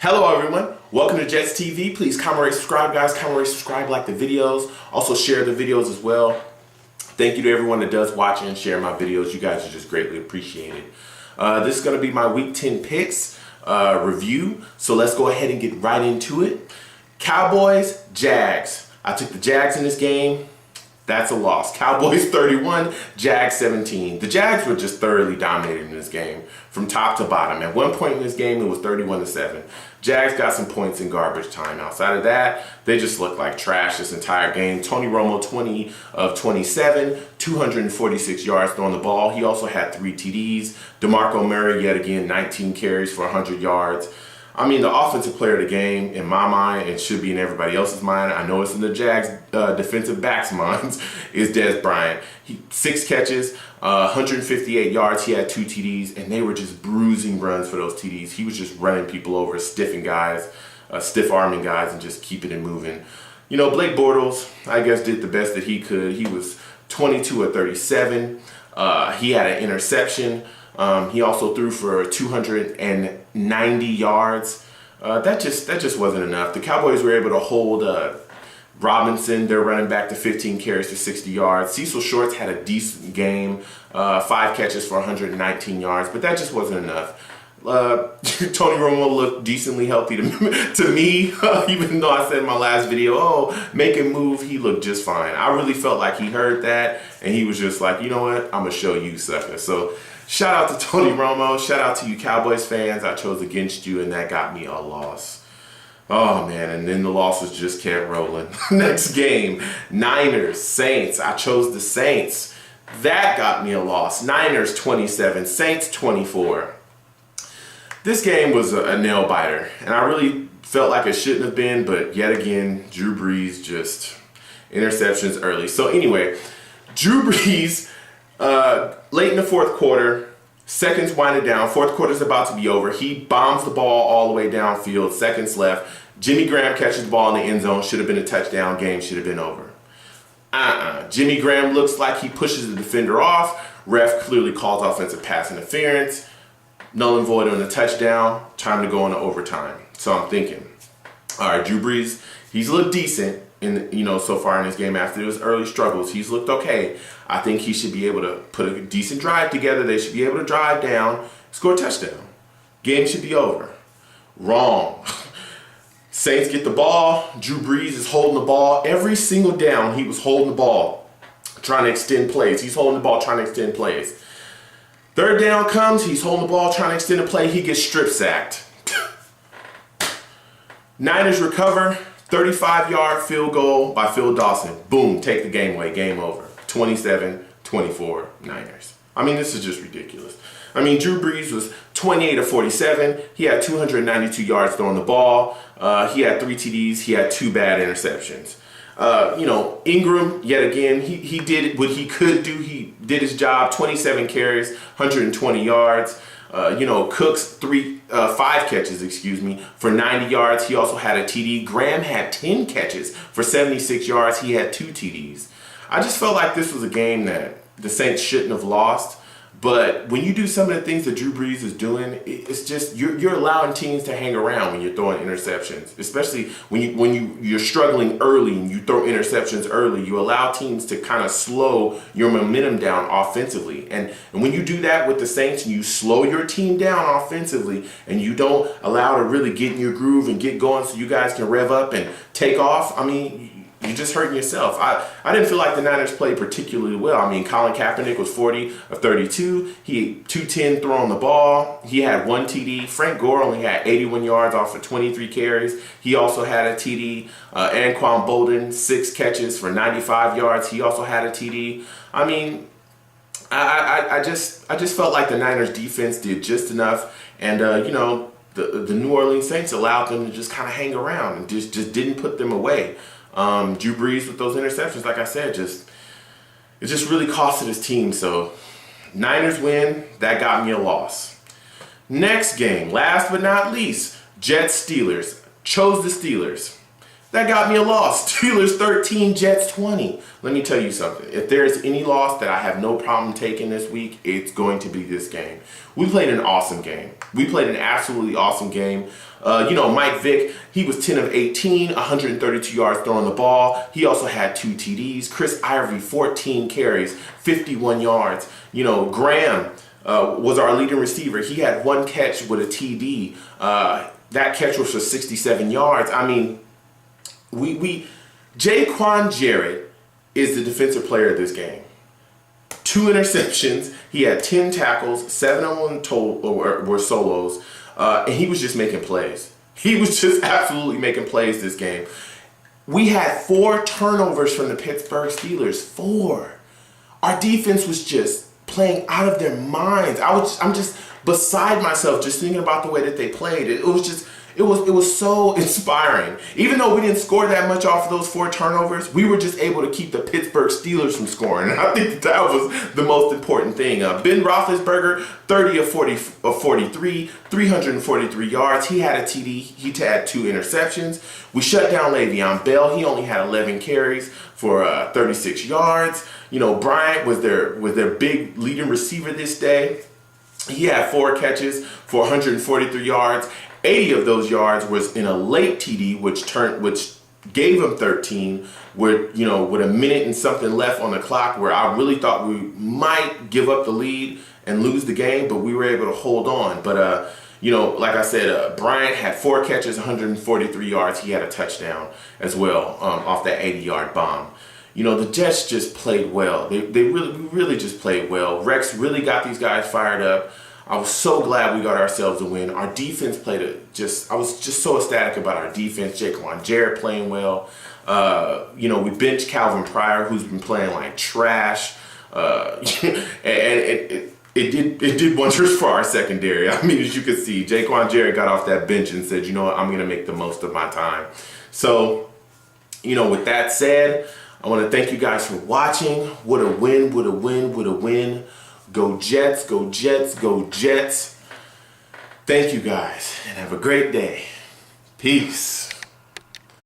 Hello everyone, welcome to Jets TV. Please comment, rate, subscribe guys, comment, rate, subscribe, like the videos. Also share the videos as well. Thank you to everyone that does watch and share my videos. You guys are just greatly appreciated. This is going to be my Week 10 picks review. So let's go ahead and get right into it. Cowboys, Jags. I took the Jags in this game. That's a loss. Cowboys 31, Jags 17. The Jags were just thoroughly dominating in this game from top to bottom. At one point in this game, it was 31-7. Jags got some points in garbage time. Outside of that, they just looked like trash this entire game. Tony Romo, 20 of 27, 246 yards throwing the ball. He also had 3 TDs. DeMarco Murray, yet again, 19 carries for 100 yards. I mean, the offensive player of the game, in my mind, and should be in everybody else's mind, I know it's in the Jags defensive backs' minds, is Dez Bryant. 6 catches, 158 yards, he had 2 TDs, and they were just bruising runs for those TDs. He was just running people over, stiff-arming guys, and just keeping it moving. You know, Blake Bortles, I guess, did the best that he could. He was 22 of 37. He had an interception. He also threw for 290 yards. That just wasn't enough. The Cowboys were able to hold Robinson, their running back, to 15 carries for 60 yards. Cecil Shorts had a decent game, 5 catches for 119 yards, but that just wasn't enough. Tony Romo looked decently healthy to me, even though I said in my last video, oh, make him move, he looked just fine. I really felt like he heard that, and he was just like, you know what, I'm going to show you, sucker. So shout out to Tony Romo, shout out to you Cowboys fans. I chose against you, and that got me a loss. Oh man, and then the losses just kept rolling. Next game, Niners, Saints. I chose the Saints. That got me a loss. Niners 27, Saints 24. This game was a nail biter, and I really felt like it shouldn't have been, but yet again, Drew Brees just interceptions early. So anyway, Drew Brees, late in the fourth quarter, seconds winding down, fourth quarter's about to be over. He bombs the ball all the way downfield, seconds left. Jimmy Graham catches the ball in the end zone, should have been a touchdown, game should have been over. Jimmy Graham looks like he pushes the defender off. Ref clearly calls offensive pass interference. Null and void on the touchdown, time to go into overtime. So I'm thinking, all right, Drew Brees, he's looked decent so far in this game after his early struggles. He's looked okay. I think he should be able to put a decent drive together. They should be able to drive down, score a touchdown. Game should be over. Wrong. Saints get the ball. Drew Brees is holding the ball. Every single down, he was holding the ball, trying to extend plays. He's holding the ball, trying to extend plays. Third down comes, he's holding the ball, trying to extend a play, he gets strip sacked. Niners recover, 35-yard field goal by Phil Dawson. Boom, take the game away, game over. 27-24 Niners. I mean, this is just ridiculous. I mean, Drew Brees was 28 of 47. He had 292 yards throwing the ball. He had 3 TDs. He had 2 bad interceptions. Ingram, yet again, he did what he could do. He did his job, 27 carries, 120 yards. Cooks 5 catches, for 90 yards. He also had a TD. Graham had 10 catches for 76 yards. He had 2 TDs. I just felt like this was a game that the Saints shouldn't have lost. But when you do some of the things that Drew Brees is doing, it's just you're allowing teams to hang around when you're throwing interceptions, especially when you're struggling early and you throw interceptions early. You allow teams to kind of slow your momentum down offensively, and when you do that with the Saints and you slow your team down offensively and you don't allow to really get in your groove and get going so you guys can rev up and take off. I mean, you're just hurting yourself. I didn't feel like the Niners played particularly well. I mean, Colin Kaepernick was 40 of 32. He had 210 throwing the ball. He had 1 TD. Frank Gore only had 81 yards off of 23 carries. He also had a TD. Anquan Bolden, 6 catches for 95 yards. He also had a TD. I mean, I just felt like the Niners defense did just enough. And, the New Orleans Saints allowed them to just kind of hang around and just didn't put them away. Drew Brees with those interceptions, like I said, it just really costed his team. So Niners win, that got me a loss. Next game, last but not least, Jets Steelers. Chose the Steelers. That got me a loss. Steelers 13, Jets 20. Let me tell you something. If there's any loss that I have no problem taking this week, it's going to be this game. We played an awesome game. We played an absolutely awesome game. Mike Vick, he was 10 of 18, 132 yards throwing the ball. He also had 2 TDs. Chris Ivory, 14 carries, 51 yards. Graham was our leading receiver. He had 1 catch with a TD. That catch was for 67 yards. I mean, Jaquan Jarrett is the defensive player of this game. 2 interceptions. He had 10 tackles, 7 of them were solos, and he was just making plays. He was just absolutely making plays this game. We had 4 turnovers from the Pittsburgh Steelers. 4. Our defense was just playing out of their minds. I'm just beside myself just thinking about the way that they played. It was so inspiring. Even though we didn't score that much off of those 4 turnovers, we were just able to keep the Pittsburgh Steelers from scoring. And I think that was the most important thing. Ben Roethlisberger, 30 of 43, 343 yards. He had a TD. He had 2 interceptions. We shut down Le'Veon Bell. He only had 11 carries for 36 yards. Bryant was their big leading receiver this day. He had 4 catches for 143 yards. 80 of those yards was in a late TD, which gave him 13, with a minute and something left on the clock, where I really thought we might give up the lead and lose the game, but we were able to hold on. But like I said, Bryant had 4 catches, 143 yards. He had a touchdown as well off that 80-yard bomb. The Jets just played well. We really just played well. Rex really got these guys fired up. I was so glad we got ourselves a win. Our defense played I was just so ecstatic about our defense. Jaquan Jarrett playing well. We benched Calvin Pryor, who's been playing like trash. And it did wonders for our secondary. I mean, as you can see, Jaquan Jarrett got off that bench and said, I'm going to make the most of my time. So, with that said, I want to thank you guys for watching. What a win, what a win, what a win. Go Jets, go Jets, go Jets. Thank you guys, and have a great day. Peace.